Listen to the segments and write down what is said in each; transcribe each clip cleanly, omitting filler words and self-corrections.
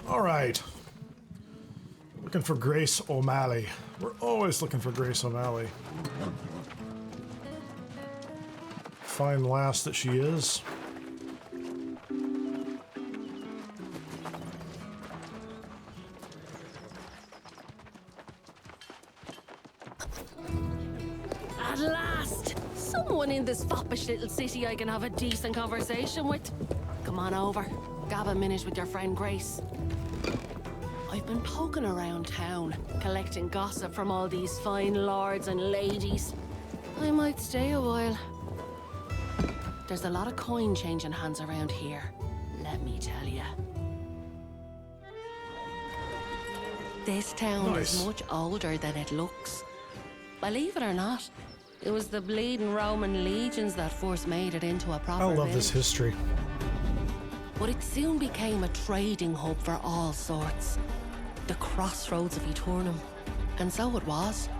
All right. Looking for Grace O'Malley. We're always looking for Grace O'Malley. Fine lass that she is. At last! Someone in this foppish little city I can have a decent conversation with. Come on over. Gab a minute with your friend Grace. I've been poking around town, collecting gossip from all these fine lords and ladies. I might stay a while. There's a lot of coin changing hands around here, let me tell you. This town is much older than it looks. Believe it or not, it was the bleeding Roman legions that first made it into a proper village. This history. But it soon became a trading hub for all sorts. The crossroads of Aeternum. And so it was.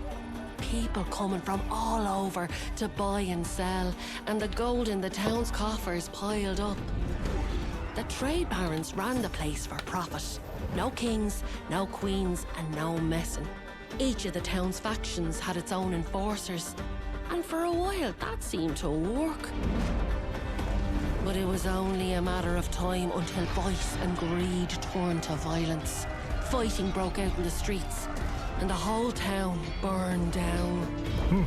People coming from all over to buy and sell, and the gold in the town's coffers piled up. The trade barons ran the place for profit. No kings, no queens, and no messing. Each of the town's factions had its own enforcers, and for a while that seemed to work. But it was only a matter of time until vice and greed turned to violence. Fighting broke out in the streets, and the whole town burned down.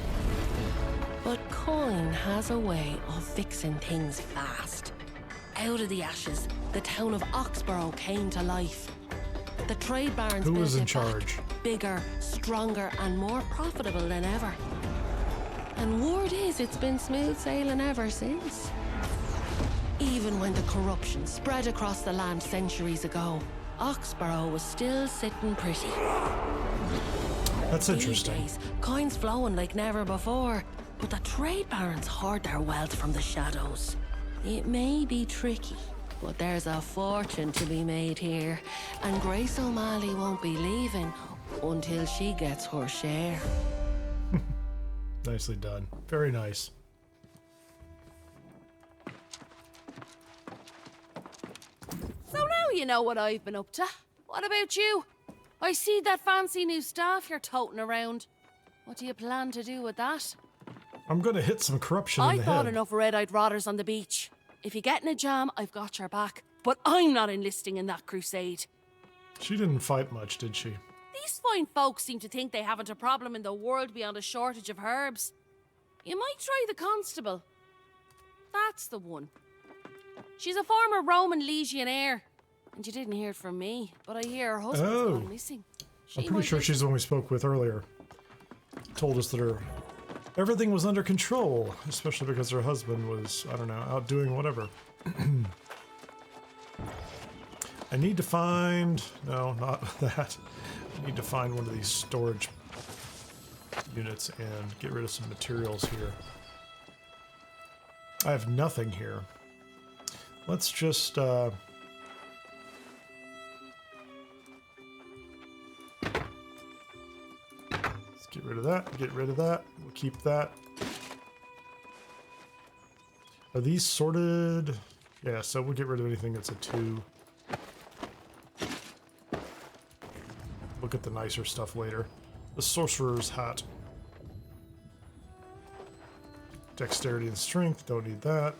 But coin has a way of fixing things fast. Out of the ashes, the town of Oxborough came to life. The trade barons Who built was in it charge? back, bigger, stronger, and more profitable than ever. And word is it's been smooth sailing ever since. Even when the corruption spread across the land centuries ago, Oxborough was still sitting pretty. That's interesting. These days, coins flowing like never before, but the trade barons hoard their wealth from the shadows. It may be tricky, but there's a fortune to be made here, and Grace O'Malley won't be leaving until she gets her share. Nicely done. Very nice. So now you know what I've been up to. What about you? I see that fancy new staff you're toting around. What do you plan to do with that? I'm going to hit some corruption in the head. I thought enough red-eyed rotters on the beach. If you get in a jam, I've got your back. But I'm not enlisting in that crusade. She didn't fight much, did she? These fine folks seem to think they haven't a problem in the world beyond a shortage of herbs. You might try the constable. That's the one. She's a former Roman legionnaire. And you didn't hear it from me, but I hear her husband's gone missing. I'm pretty sure she's the one we spoke with earlier. Told us that everything was under control, especially because her husband was, I don't know, out doing whatever. I need to find... No, not that. I need to find one of these storage units and get rid of some materials here. I have nothing here. Let's just... Get rid of that, get rid of that, we'll keep that. Are these sorted? Yeah, so we'll get rid of anything that's a 2. Look at the nicer stuff later. The Sorcerer's Hat. Dexterity and Strength, don't need that.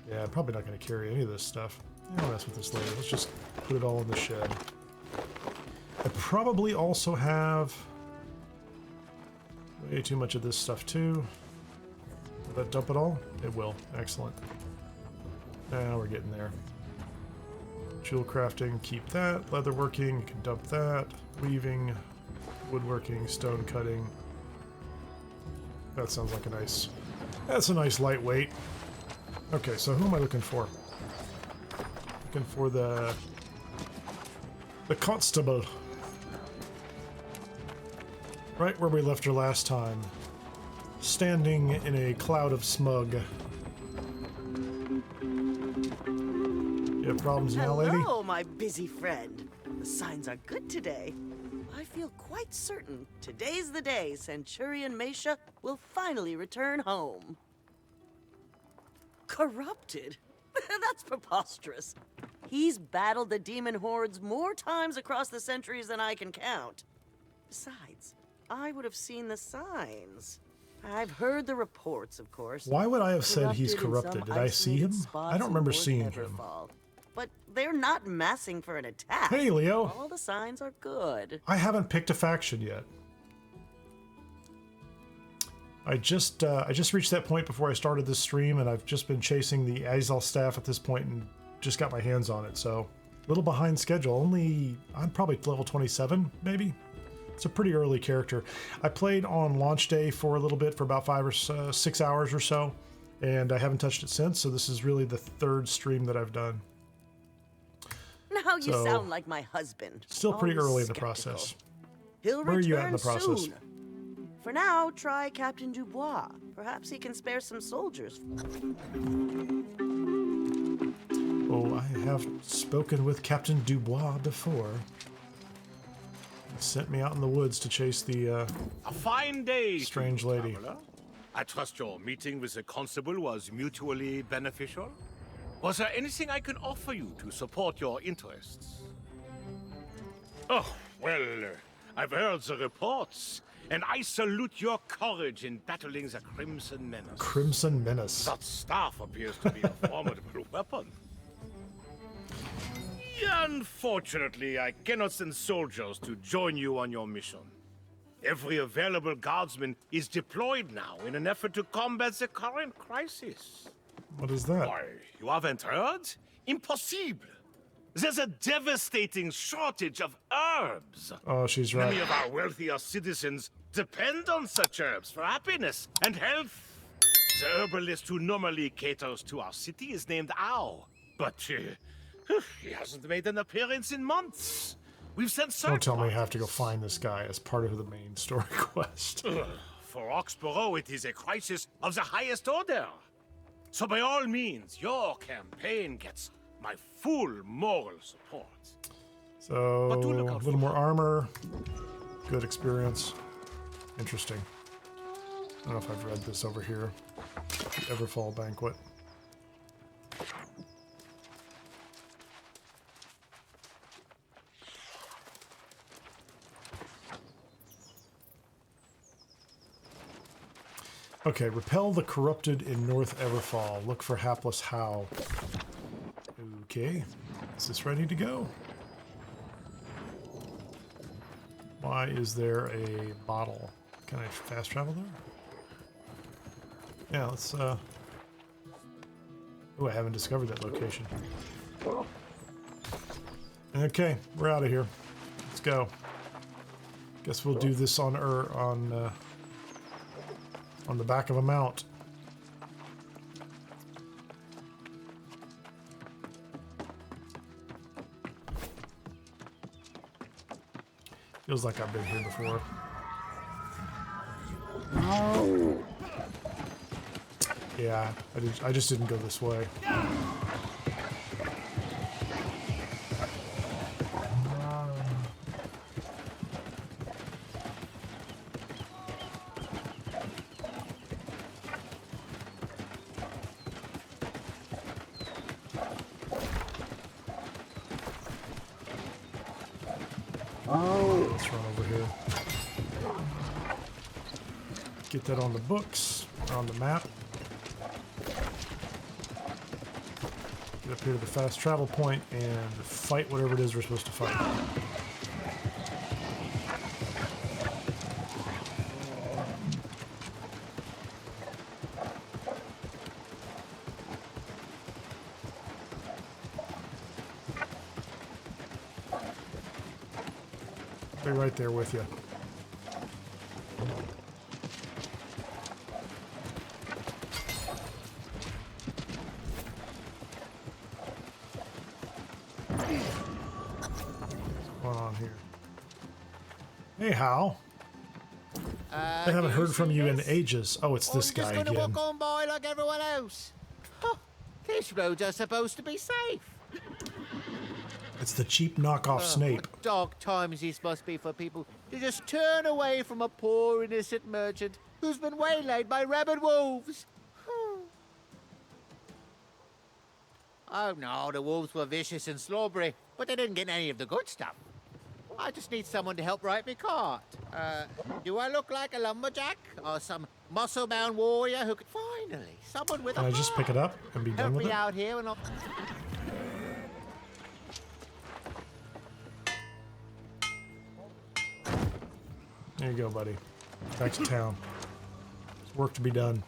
Yeah, I'm probably not going to carry any of this stuff. I'll mess with this later. Let's just put it all in the shed. I probably also have way too much of this stuff too. Will that dump it all? It will. Excellent. Now we're getting there. Jewel crafting, keep that. Leatherworking, you can dump that. Weaving, woodworking, stone cutting. That sounds like a nice... That's a nice lightweight. Okay, so who am I looking for? Looking for the constable. Right where we left her last time. Standing in a cloud of smug. You have problems now, lady? Hello, my busy friend. The signs are good today. I feel quite certain today's the day Centurion Mesha will finally return home. Corrupted? That's preposterous. He's battled the demon hordes more times across the centuries than I can count. Besides, I would have seen the signs. I've heard the reports, of course. Why would I have said he's Corrupted in corrupted? some Did I see him? isolated spots I don't in remember North seeing him. Everfall. But they're not massing for an attack. Hey, Leo. All the signs are good. I haven't picked a faction yet. I just reached that point before I started this stream, and I've just been chasing the Azal staff at this point and just got my hands on it, so a little behind schedule. I'm probably level 27, maybe. It's a pretty early character. I played on launch day for a little bit, for about 5 or 6 hours or so, and I haven't touched it since, so this is really the third stream that I've done. Now you So, sound like my husband. Still pretty Always early in the skeptical. process. He'll Where are you at in return the process? soon. For now, try Captain Dubois. Perhaps he can spare some soldiers. Oh, I have spoken with Captain Dubois before. He sent me out in the woods to chase the A fine day, strange lady. traveler. I trust your meeting with the constable was mutually beneficial. Was there anything I can offer you to support your interests? Oh, well, I've heard the reports, and I salute your courage in battling the Crimson Menace. Crimson Menace. That staff appears to be a formidable weapon. Unfortunately, I cannot send soldiers to join you on your mission. Every available guardsman is deployed now in an effort to combat the current crisis. What is that? Why, you haven't heard? Impossible! There's a devastating shortage of herbs. Oh, she's right. Many of our wealthier citizens depend on such herbs for happiness and health. The herbalist who normally caters to our city is named Ao, but he hasn't made an appearance in months. We've sent search Don't tell me I have to go parties. find this guy as part of the main story quest. For Oxborough, it is a crisis of the highest order. So by all means, your campaign gets my full moral support. So, But do look a out little for more armor. Good experience. Interesting. I don't know if I've read this over here. The Everfall Banquet. Okay, repel the corrupted in North Everfall. Look for hapless How. Okay, is this ready to go? Why is there a bottle? Can I fast travel there? Yeah, let's, Oh, I haven't discovered that location. Okay, we're out of here. Let's go. Guess we'll do this on the back of a mount. Feels like I've been here before. Yeah, I just didn't go this way. Let's run over here. Get that on the books, or on the map. Get up here to the fast travel point and fight whatever it is we're supposed to fight. Be right there with you. What's going on here? Hey, Hal. I haven't heard from you in ages. Oh, it's this guy just gonna again. walk on by like everyone else. Huh, these roads are supposed to be safe. It's the cheap knockoff Snape. What dark times this must be for people to just turn away from a poor innocent merchant who's been waylaid by rabid wolves. Oh no, the wolves were vicious and slobbery, but they didn't get any of the good stuff. I just need someone to help ride me cart. Do I look like a lumberjack or some muscle-bound warrior who could... Finally, someone with Can a I just pick it heart. up and be done Help with me it? out here and I'll... There you go, buddy. Back to town. There's work to be done.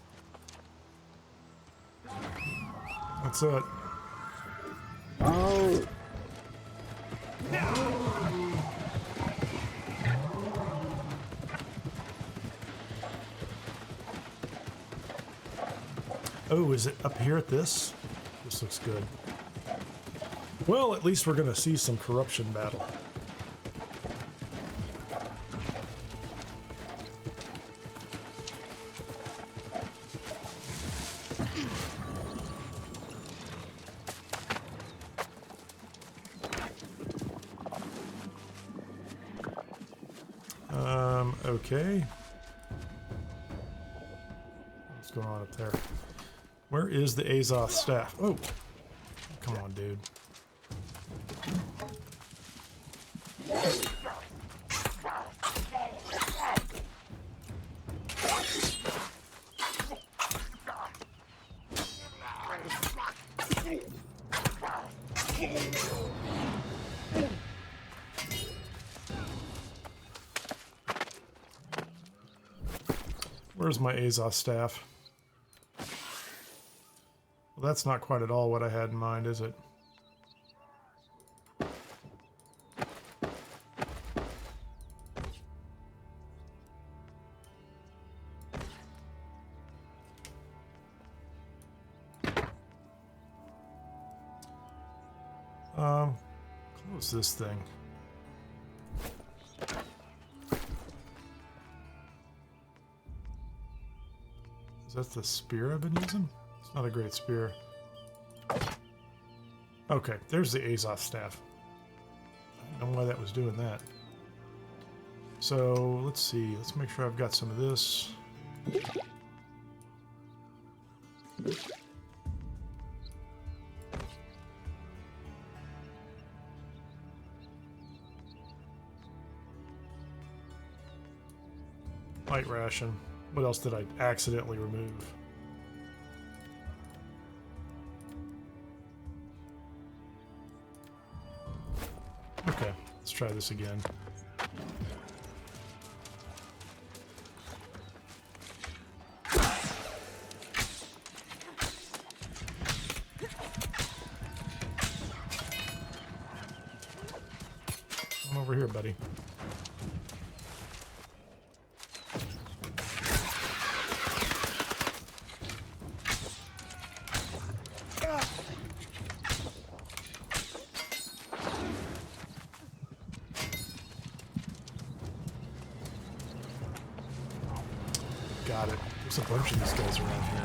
That's it. Oh, is it up here at this? This looks good. Well, at least we're going to see some corruption battle. Okay. What's going on up there? Where is the Azoth staff? Oh, come on, dude. Where's my Azoth staff? Well, that's not quite at all what I had in mind, is it? Close this thing. Is that the spear I've been using? It's not a great spear. Okay, there's the Azoth staff. I don't know why that was doing that. So, let's see. Let's make sure I've got some of this. Light ration. What else did I accidentally remove? Okay, let's try this again. Come over here, buddy. Got it. There's a bunch of these guys around here.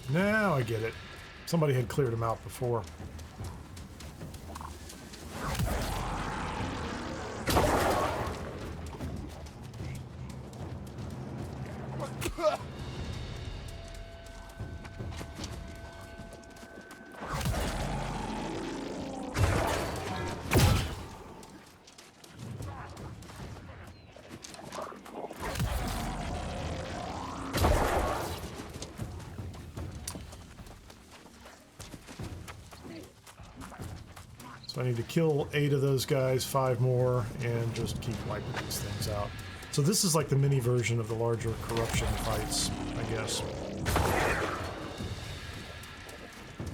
Now I get it. Somebody had cleared them out before. So I need to kill 8 of those guys, 5 more, and just keep wiping these things out. So this is like the mini version of the larger corruption fights, I guess.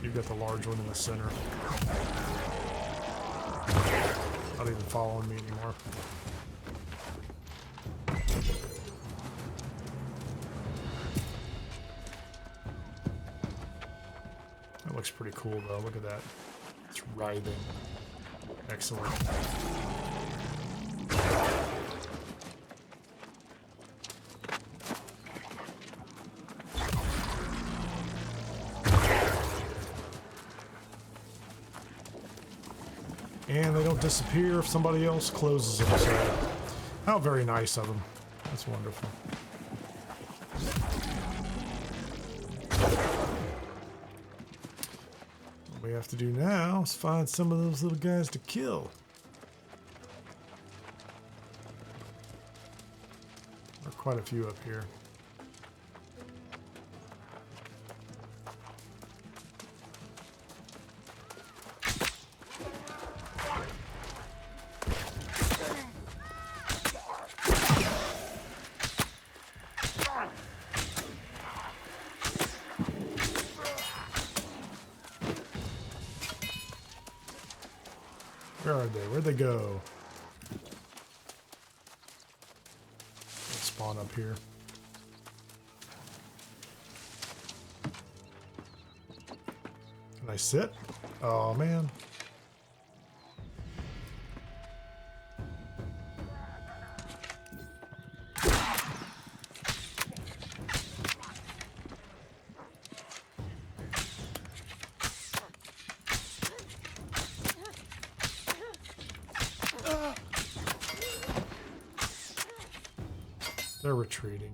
You've got the large one in the center. Not even following me anymore. That looks pretty cool though, look at that. It's writhing. Excellent. And they don't disappear if somebody else closes them. So, how very nice of them. That's wonderful. we have to do now is find some of those little guys to kill. There are quite a few up here. Where are they? Where'd they go? Let's spawn up here. Can I sit? Oh man. They're retreating.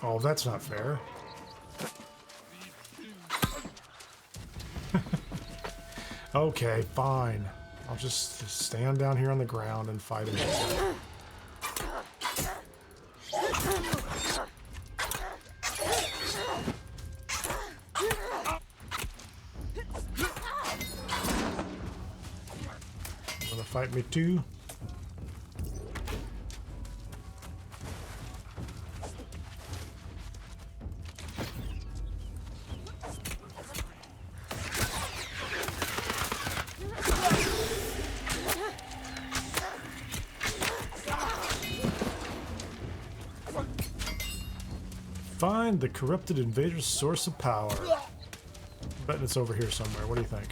Oh, that's not fair. Okay, fine. I'll just stand down here on the ground and fight him. Wanna fight me too? Find the corrupted invader's source of power. I'm betting it's over here somewhere. What do you think?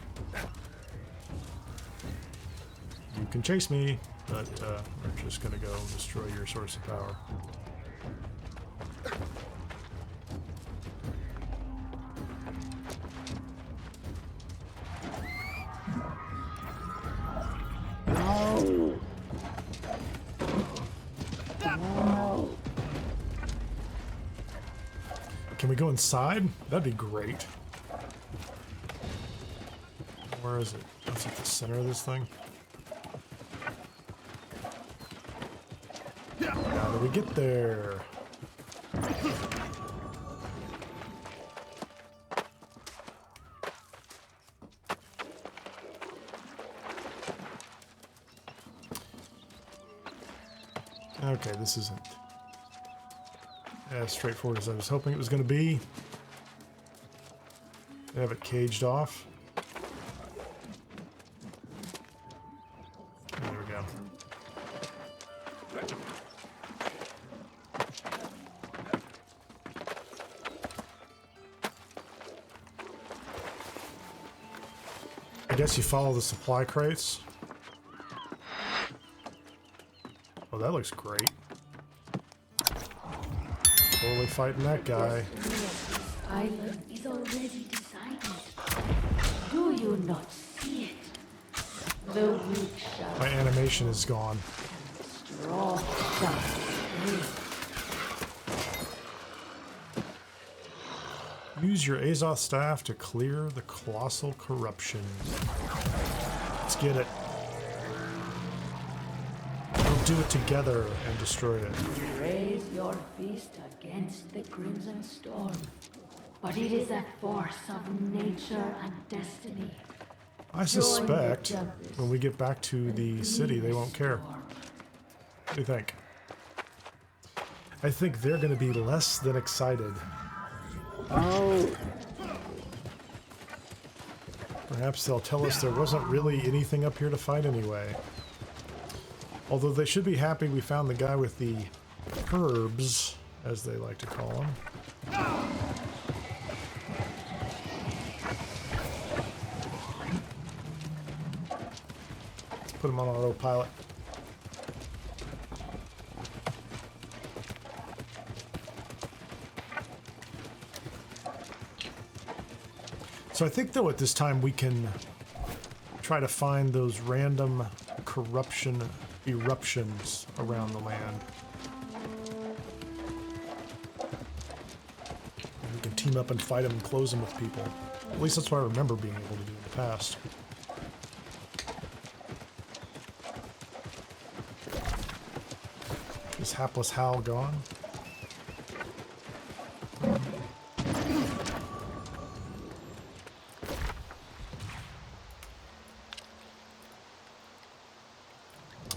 You can chase me, but we're just gonna go destroy your source of power. Can we go inside? That'd be great. Where is it? It's at the center of this thing. How do we get there? Okay, this isn't as straightforward as I was hoping it was going to be. They have it caged off. There we go. I guess you follow the supply crates. Oh, that looks great. Totally fighting that guy. Island is already decided. Do you not see it? The weak shall My animation is gone. strong shall stay. Use your Azoth staff to clear the colossal corruption. Let's get it. We'll do it together and destroy it. Raise your fist against the crimson storm, but it is a force of nature and destiny. I suspect when we get back to the city, they won't care. What do you think? I think they're going to be less than excited. Oh. Perhaps they'll tell us there wasn't really anything up here to fight anyway. Although they should be happy we found the guy with the herbs, as they like to call them. Let's put him on autopilot. So I think, though, at this time we can try to find those random corruption eruptions around the land. And we can team up and fight them and close them with people. At least that's what I remember being able to do in the past. Is hapless Hal gone?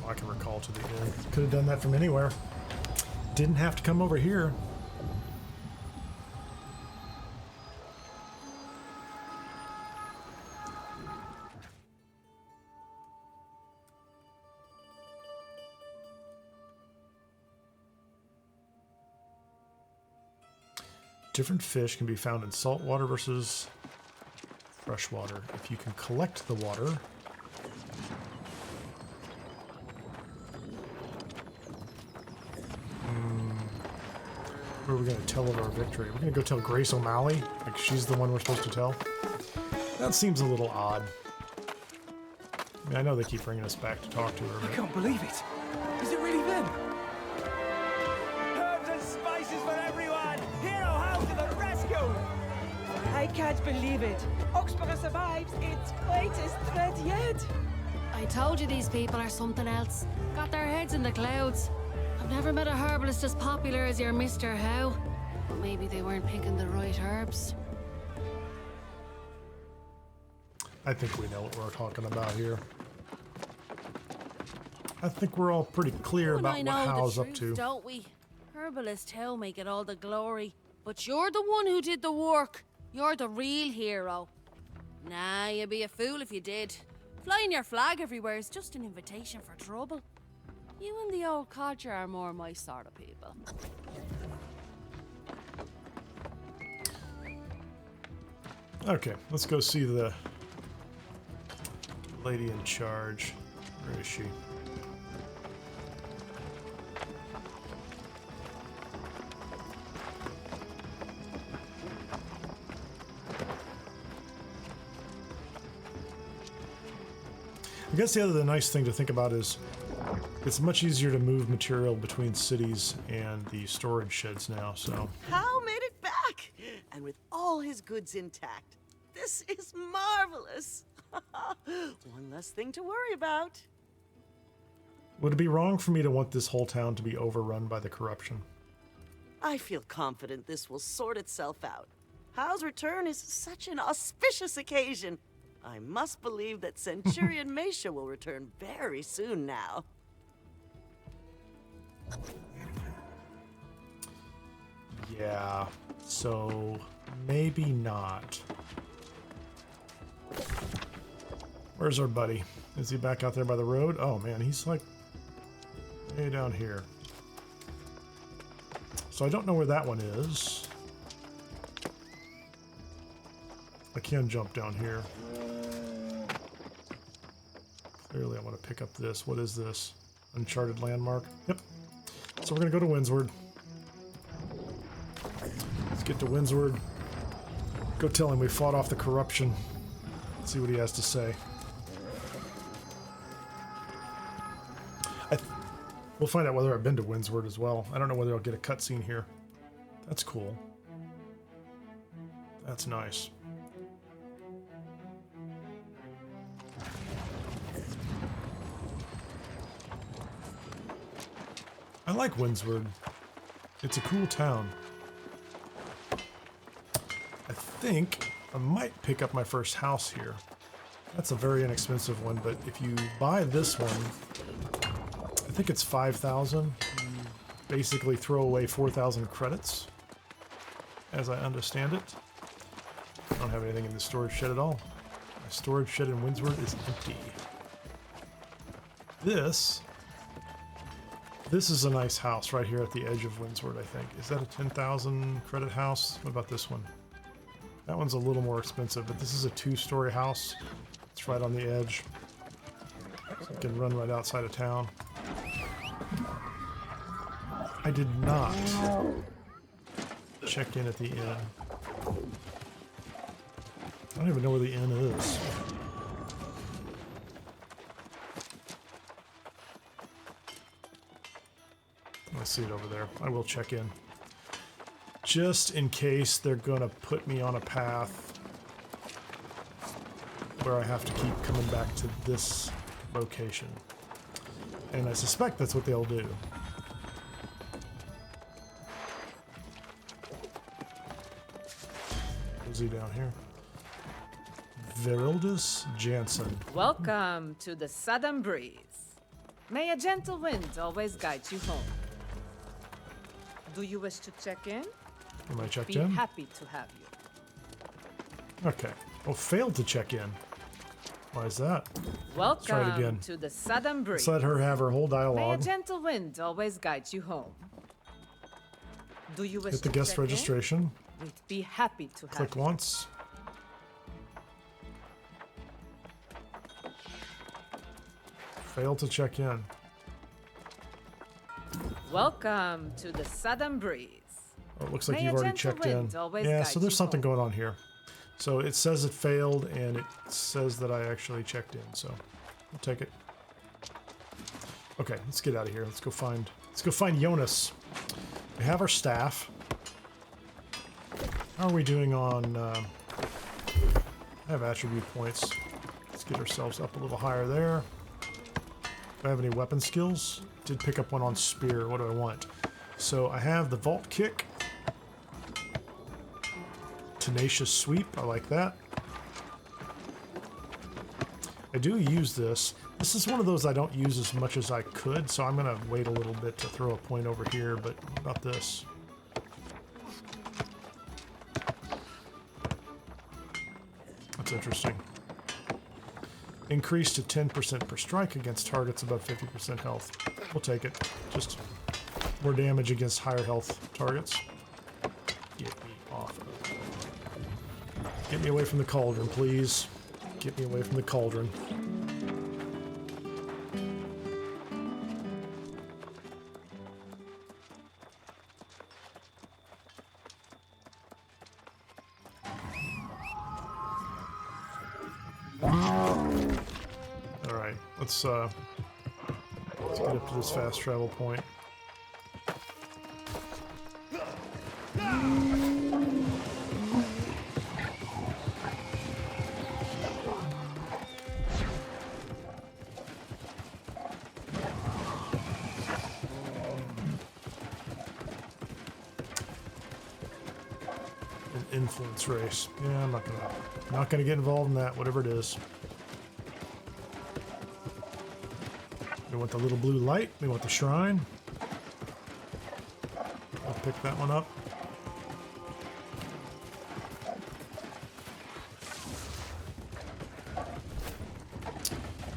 Oh, I can recall to the end. Could have done that from anywhere. Didn't have to come over here. Different fish can be found in salt water versus freshwater. If you can collect the water, who are we going to tell of our victory? We're going to go tell Grace O'Malley, like she's the one we're supposed to tell. That seems a little odd. I mean, I know they keep bringing us back to talk to her. I But can't believe it. Is it really them? Herbs and spices for everyone! Hero House to the rescue! I can't believe it. Oxborough survives its greatest threat yet. I told you these people are something else. Got their heads in the clouds. I've never met a herbalist as popular as your Mr. How. But maybe they weren't picking the right herbs. I think we know what we're talking about here. I think we're all pretty clear about what Hal's up to. Don't we? Herbalist How may get all the glory, but you're the one who did the work. You're the real hero. Nah, you'd be a fool if you did. Flying your flag everywhere is just an invitation for trouble. You and the old codger are more my sort of people. Okay, let's go see the lady in charge. Where is she? I guess the other nice thing to think about is it's much easier to move material between cities and the storage sheds now, so. Hal made it back! And with all his goods intact. This is marvelous! One less thing to worry about. Would it be wrong for me to want this whole town to be overrun by the corruption? I feel confident this will sort itself out. Hal's return is such an auspicious occasion. I must believe that Centurion Mesha will return very soon now. Yeah, so maybe not. Where's our buddy? Is he back out there by the road? Oh man, he's like way down here. So I don't know where that one is. I can jump down here. Clearly I want to pick up this. What is this? Uncharted landmark? Yep. So we're going to go to Windsward. Let's get to Windsward. Go tell him we fought off the corruption. See what he has to say. We'll find out whether I've been to Windsward as well. I don't know whether I'll get a cutscene here. That's cool. That's nice. I like Windsward. It's a cool town. I think I might pick up my first house here. That's a very inexpensive one, but if you buy this one, I think it's 5,000. You basically throw away 4,000 credits, as I understand it. I don't have anything in the storage shed at all. My storage shed in Windsward is empty. This is a nice house right here at the edge of Windsward, I think. Is that a 10,000 credit house? What about this one? That one's a little more expensive, but this is a 2-story house. It's right on the edge. So you can run right outside of town. I did not check in at the inn. I don't even know where the inn is. I see it over there. I will check in. Just in case they're gonna put me on a path where I have to keep coming back to this location. And I suspect that's what they'll do. Is he down here? Verildus Jansen. Welcome to the southern breeze. May a gentle wind always guide you home. Do you wish to check in? Am I checked Be in? happy to have you. Okay. Oh, failed to check in. Why is that? try it Welcome again. to the southern breeze. Let's let her have her whole May a dialogue. gentle wind always guide you home. Do you wish Hit the to guest check in? registration. We'd be happy to have Click you. once. Failed to check in. Welcome to the southern breeze. Oh, it looks like May you've a already gentle checked in. wind always Yeah, guide so there's you something home. going on here. So it says it failed, and it says that I actually checked in. So I'll take it. Okay, let's get out of here. Let's go find Jonas. We have our staff. How are we doing on? I have attribute points. Let's get ourselves up a little higher there. Do I have any weapon skills? Did pick up one on spear. What do I want? So I have the vault kick. Tenacious sweep. I like that. I do use this. This is one of those I don't use as much as I could, so I'm going to wait a little bit to throw a point over here, but what about this? That's interesting. Increase to 10% per strike against targets above 50% health. We'll take it. Just more damage against higher health targets. Get me off of it. Get me away from the cauldron, please. Get me away from the cauldron. Alright, let's get up to this fast travel point. An influence race. Yeah, I'm not gonna get involved in that, whatever it is. We want the little blue light. We want the shrine. I'll pick that one up.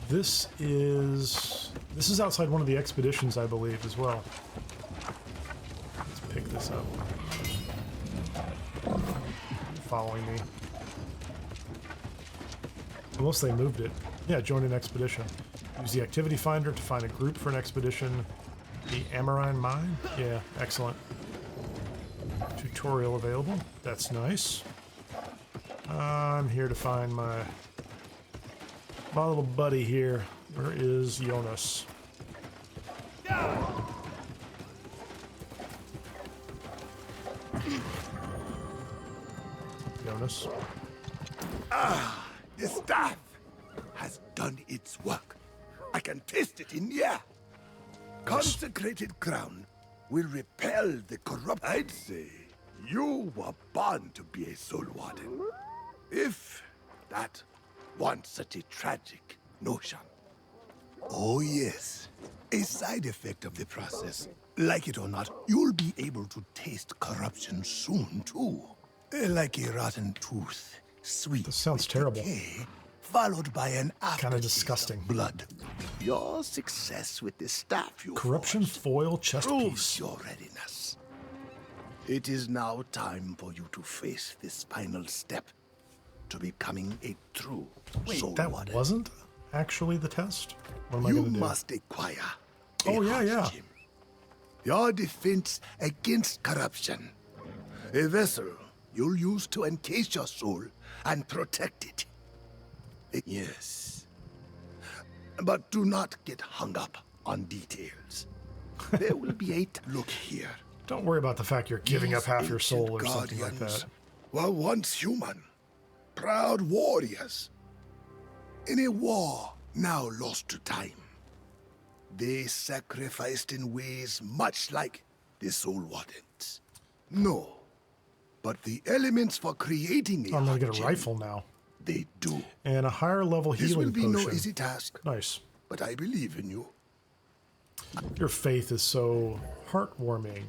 This is outside one of the expeditions, I believe, as well. Let's pick this up. Following me. Unless they moved it. Yeah, join an expedition. Use the activity finder to find a group for an expedition. The Amarine Mine? Yeah, excellent. Tutorial available. That's nice. I'm here to find my little buddy here. Where is Jonas? Jonas? The staff has done its work. I can taste it in the air. Consecrated ground will repel the corrupt. I'd say you were born to be a soul warden. If that weren't such a tragic notion. Oh yes, a side effect of the process. Like it or not, you'll be able to taste corruption soon too. Like a rotten tooth, sweet. This sounds with terrible. decay, followed by an aftertaste disgusting. of blood. Your success with the staff you Corruption forged foil chest proves piece. your readiness. It is now time for you to face this final step to becoming a true soul That warden. wasn't actually the test? What am I You going to do? must acquire a Oh, yeah, heart yeah. gem. Your defense against corruption. A vessel you'll use to encase your soul and protect it. Yes. But do not get hung up on details. There will be a look here. Don't worry about the fact you're giving up These half your soul or ancient something like guardians that. were once human, proud warriors. In a war now lost to time, they sacrificed in ways much like the Soul Wardens. No, but the elements for creating Oh, I'm gonna heart get a gem, rifle now. they do. And a higher level This healing will be potion. no easy task, Nice. but I believe in you. Your faith is so heartwarming.